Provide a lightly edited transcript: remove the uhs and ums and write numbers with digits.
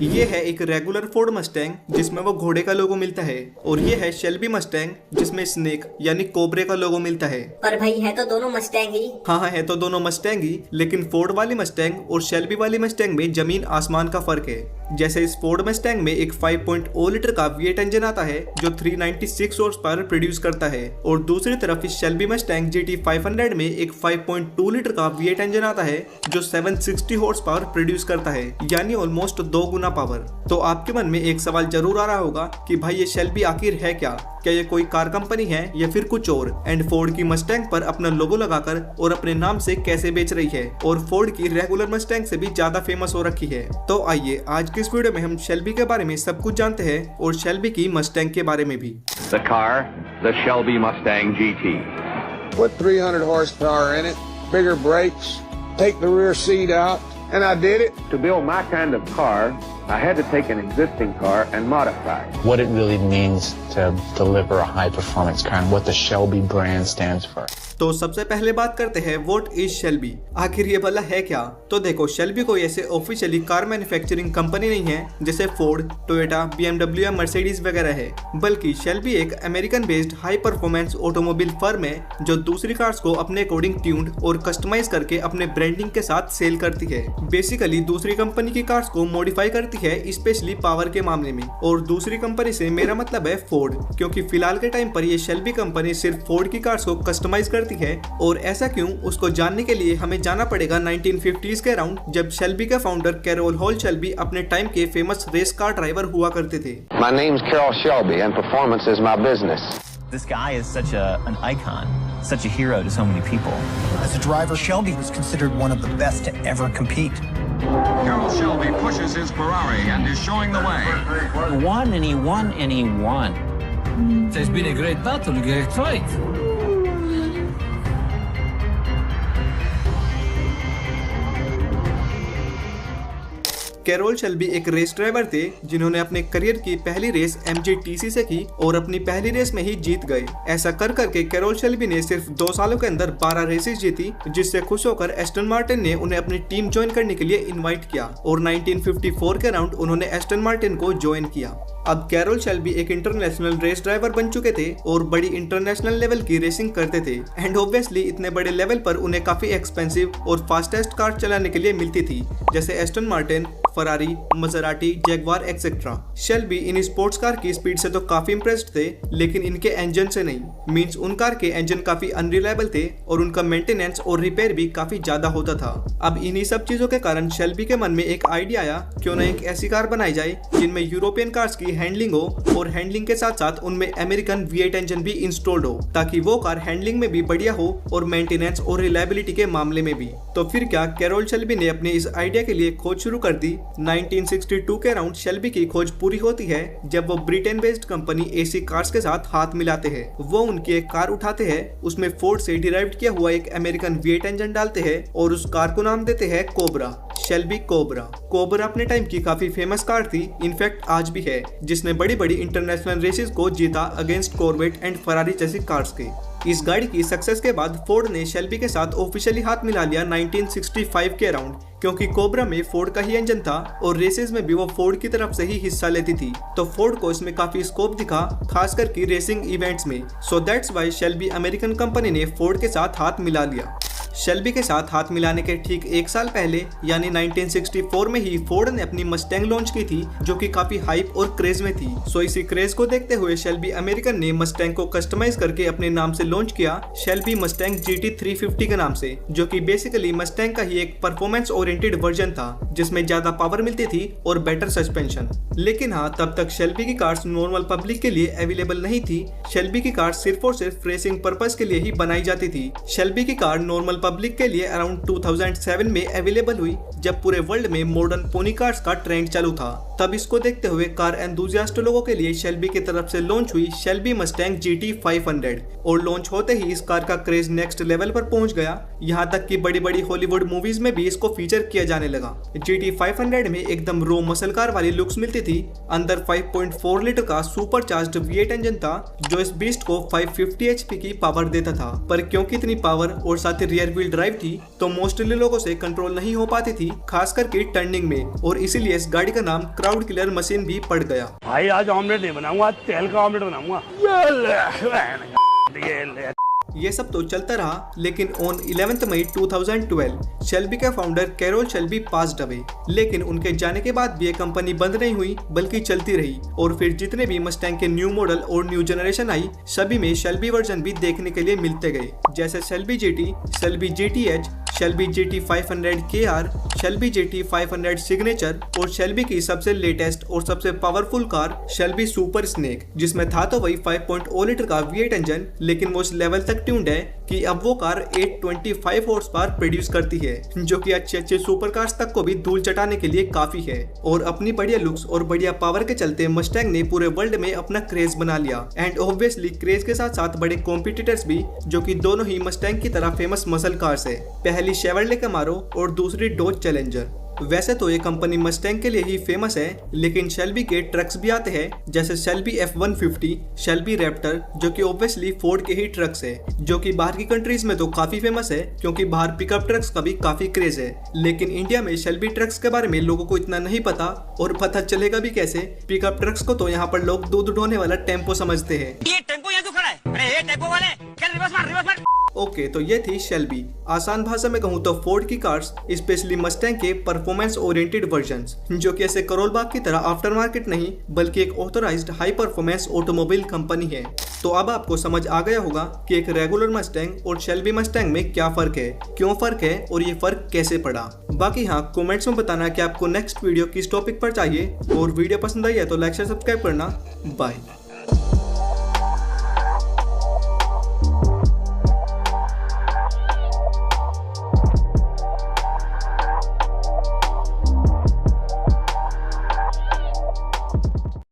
ये है एक रेगुलर फोर्ड मस्टैंग जिसमें वो घोड़े का लोगो मिलता है, और ये है शेल्बी मस्टैंग जिसमें स्नेक यानी कोबरे का लोगो मिलता है। पर भाई है तो दोनों मस्टैंग ही। हाँ, है तो दोनों मस्टैंग ही, लेकिन फोर्ड वाली मस्टैंग और शेल्बी वाली मस्टैंग में जमीन आसमान का फर्क है। जैसे इस फोर्ड मस्टैंग में एक 5.0 लीटर का V8 इंजन आता है जो 396 हॉर्स पावर प्रोड्यूस करता है, और दूसरी तरफ इस शेल्बी मस्टैंग GT 500 में एक 5.2 लीटर का V8 इंजन आता है जो 760 हॉर्स पावर प्रोड्यूस करता है, यानी ऑलमोस्ट 2 गुना पावर। तो आपके मन में एक सवाल जरूर आ रहा होगा कि भाई ये शेल्बी आखिर है क्या ये कोई कार कंपनी है या फिर कुछ और, एंड फोर्ड की मस्टैंग पर अपना लोगो लगाकर और अपने नाम से कैसे बेच रही है, और फोर्ड की रेगुलर मस्टैंग से भी ज्यादा फेमस हो रखी है। तो आइए आज की इस वीडियो में हम शेल्बी के बारे में सब कुछ जानते हैं और शेल्बी की मस्टैंग के बारे में भी। The car, the Shelby Mustang GT. Put 300 horsepower in it, bigger brakes, take the rear seat out, and I did it. To build my kind of car, I had to take an existing car and modify it. What it really means to deliver a high performance car and what the Shelby brand stands for. तो सबसे पहले बात करते हैं what is Shelby, आखिर ये भला है क्या। तो देखो, शेल्बी कोई ऐसे ऑफिशियली कार मैन्युफैक्चरिंग कंपनी नहीं है जैसे फोर्ड, टोयोटा, BMW या मर्सिडीज वगैरह है, बल्कि शेल्बी एक American based high performance automobile firm है जो दूसरी कार्स को अपने अकॉर्डिंग ट्यून्ड और कस्टमाइज करके अपने ब्रांडिंग के साथ सेल करती है। बेसिकली दूसरी कंपनी की कार्स को मॉडिफाई करती है, स्पेशली पावर के मामले में। और दूसरी कंपनी से मेरा मतलब है फोर्ड, क्योंकि फिलहाल के टाइम पर ये शेल्बी कंपनी सिर्फ फोर्ड की कार्स को कस्टमाइज करती है। और ऐसा क्यों, उसको जानने के लिए हमें जाना पड़ेगा 1950s के अराउंड, जब शेल्बी के फाउंडर कैरोल हॉल शेल्बी अपने टाइम के फेमस रेस कार ड्राइवर हुआ करते थे। My name's Carroll Shelby and performance is my business. This guy is such an icon, such a hero to so many people. As a driver, Shelby was considered one of the best to ever compete. Carroll Shelby pushes his Ferrari and is showing the way. He won and he won and he won. It's been a great battle, a great fight. Carroll Shelby एक race driver थे जिन्होंने अपने career की पहली race MGTC से की और अपनी पहली रेस में ही जीत गए। ऐसा कर करके कैरोल शेल्बी ने सिर्फ 2 सालों के अंदर 12 रेसेस जीती, जिससे खुश होकर एस्टन मार्टिन ने उन्हें अपनी टीम ज्वाइन करने के लिए इनवाइट किया, और 1954 के अराउंड उन्होंने एस्टन मार्टिन को ज्वाइन किया। अब कैरोल शेल्बी एक इंटरनेशनल रेस ड्राइवर बन चुके थे और बड़ी इंटरनेशनल लेवल की रेसिंग करते थे, एंड ऑब्वियसली इतने बड़े लेवल पर उन्हें काफी एक्सपेंसिव और फास्टेस्ट कार चलाने के लिए मिलती थी, जैसे Aston Martin, Ferrari, Maserati, Jaguar etcetera. Shelby इन स्पोर्ट्स कार की स्पीड से तो काफी इम्प्रेस्ड थे, लेकिन इनके इंजन से नहीं। मींस उन कार के इंजन काफी अनरिलायबल थे और उनका मेंटेनेंस और रिपेयर भी काफी ज्यादा होता था। अब इन्हीं सब चीजों के कारण शेल्बी के मन में एक आइडिया आया, क्यों न एक ऐसी कार बनाई जाए जिनमें यूरोपियन कार्स की हैंडलिंग हो और हैंडलिंग के साथ साथ उनमें अमेरिकन V8 इंजन भी इंस्टॉल्ड हो, ताकि वो कार हैंडलिंग में भी बढ़िया हो और मेंटेनेंस और रिलायबिलिटी के मामले में भी। तो फिर क्या, कैरोल शेल्बी ने अपने इस आइडिया के लिए खोज शुरू कर दी। 1962 के अराउंड शेल्बी की खोज पूरी होती है जब वो Britain based company AC cars के साथ हाथ मिलाते हैं। वो उनकी एक कार उठाते हैं, उसमें फोर्ड से डिराइव्ड किया हुआ एक अमेरिकन V8 इंजन डालते हैं और उस कार को नाम देते हैं कोबरा, शेल्बी कोबरा। कोबरा अपने टाइम की काफी फेमस कार थी, इनफैक्ट आज भी है, जिसने बड़ी बड़ी इंटरनेशनल रेसेस को जीता अगेंस्ट कॉर्वेट एंड फरारी जैसी कार्स के। इस गाड़ी की सक्सेस के बाद फोर्ड ने शेल्बी के साथ ऑफिशियली हाथ मिला लिया 1965 के अराउंड, क्योंकि कोबरा में फोर्ड का ही इंजन था और रेसेस में भी वो फोर्ड की तरफ से ही हिस्सा लेती थी, तो फोर्ड को इसमें काफी स्कोप दिखा, खासकर की रेसिंग इवेंट्स में। So that's why Shelby American company ने फोर्ड के साथ हाथ मिला लिया। शेल्बी के साथ हाथ मिलाने के ठीक 1 साल पहले यानी 1964 में ही फोर्ड ने अपनी मस्टैंग लॉन्च की थी, जो कि काफी हाइप और क्रेज में थी। सो इसी क्रेज को देखते हुए शेल्बी अमेरिकन ने मस्टैंग को कस्टमाइज करके अपने नाम से लॉन्च किया, शेल्बी मस्टैंग GT 350 के नाम से, जो कि बेसिकली मस्टैंग का ही एक परफॉर्मेंस ओरिएंटेड वर्जन था, जिसमें ज्यादा पावर मिलती थी और बेटर सस्पेंशन। लेकिन हाँ, तब तक शेल्बी की कार्स नॉर्मल पब्लिक के लिए अवेलेबल नहीं थी। शेल्बी की कार सिर्फ और सिर्फ रेसिंग पर्पस के लिए ही बनाई जाती थी। शेल्बी की कार नॉर्मल पब्लिक के लिए अराउंड 2007 में अवेलेबल हुई, जब पूरे वर्ल्ड में मॉडर्न पोनी कार्स का ट्रेंड चालू था। तब इसको देखते हुए कार एंथुसियास्ट लोगों के लिए शेल्बी की तरफ से लॉन्च हुई शेल्बी मस्टैंग GT 500, और लॉन्च होते ही इस कार का क्रेज नेक्स्ट लेवल पर पहुंच गया। यहाँ तक कि बड़ी बड़ी हॉलीवुड मूवीज में भी इसको फीचर किया जाने लगा, GT 500 में एकदम रो मसल कार वाली लुक्स मिलती थी। अंदर 5.4 लीटर का सुपर चार्ज्ड V8 इंजन था जो इस बीस्ट को 550 HP की पावर देता था, पर क्योंकि इतनी पावर और साथ ही रियर व्हील ड्राइव थी तो मोस्टली लोगों से कंट्रोल नहीं हो पाती थी, खास करके टर्निंग में, और इसीलिए इस गाड़ी का नाम क्राउड किलर मशीन भी पड़ गया। भाई आज ऑमलेट नहीं बनाऊंगा, आज तेल का ऑमलेट बनाऊंगा। ये सब तो चलता रहा, लेकिन ऑन 11 मई 2012 शेल्बी के founder Carroll Shelby passed away. लेकिन उनके जाने के बाद भी ये कंपनी बंद नहीं हुई बल्कि चलती रही, और फिर जितने भी मस्टैंग के न्यू मॉडल और न्यू जनरेशन आई सभी में शेल्बी वर्जन भी देखने के लिए मिलते गए, जैसे Shelby GT, Shelby GTH, Shelby GT 500 KR, Shelby GT 500 signature और शेल्बी की सबसे लेटेस्ट और सबसे powerful car Shelby super snake, जिसमें था तो वही 5.0 लीटर का V8 इंजन, लेकिन वो उस लेवल तक ट्यून्ड है कि अब वो कार 825 हॉर्स पावर प्रोड्यूस करती है, जो कि अच्छे सुपर कार्स तक को भी धूल चटाने के लिए काफी है। और अपनी बढ़िया लुक्स और बढ़िया पावर के चलते मस्टैंग ने पूरे वर्ल्ड में अपना क्रेज बना लिया, एंड ऑब्वियसली क्रेज के साथ साथ बड़े कॉम्पिटिटर्स भी, जो कि दोनों ही मस्टैंग की तरह फेमस मसल कार्स है, पहली शेवरले कैमारो और दूसरी डॉज चैलेंजर। वैसे तो ये कंपनी मस्टैंग के लिए ही फेमस है, लेकिन शेल्बी के ट्रक्स भी आते हैं, जैसे शेल्बी F150, शेल्बी रैप्टर, जो कि ऑब्वियसली फोर्ड के ही ट्रक्स है, जो कि बाहर की कंट्रीज में तो काफी फेमस है क्योंकि बाहर पिकअप ट्रक्स का भी काफी क्रेज है। लेकिन इंडिया में शेल्बी ट्रक्स के बारे में लोगों को इतना नहीं पता, और पता चलेगा भी कैसे, पिकअप ट्रक्स को तो यहाँ पर लोग दूध ढोने वाला टेम्पो समझते हैं। ये टेम्पो यहाँ क्यों खड़ा है? अरे ये टेम्पो वाले, चल रिवर्स मार। ओके, तो ये थी शेल्बी। आसान भाषा में कहूँ तो फोर्ड की कार्स, स्पेशली मस्टैंग के परफॉर्मेंस ओरिएंटेड वर्जन्स, जो कि ऐसे करोल बाग की तरह आफ्टर मार्केट नहीं बल्कि एक authorised high performance automobile company है। तो अब आपको समझ आ गया होगा कि एक रेगुलर मस्टैंग और शेल्बी मस्टैंग में क्या फर्क है, क्यों फर्क है और ये फर्क कैसे पड़ा। बाकी हाँ, कमेंट्स में बताना कि आपको नेक्स्ट वीडियो किस टॉपिक पर चाहिए, और वीडियो पसंद आई है तो लाइक शेयर सब्सक्राइब करना। बाय।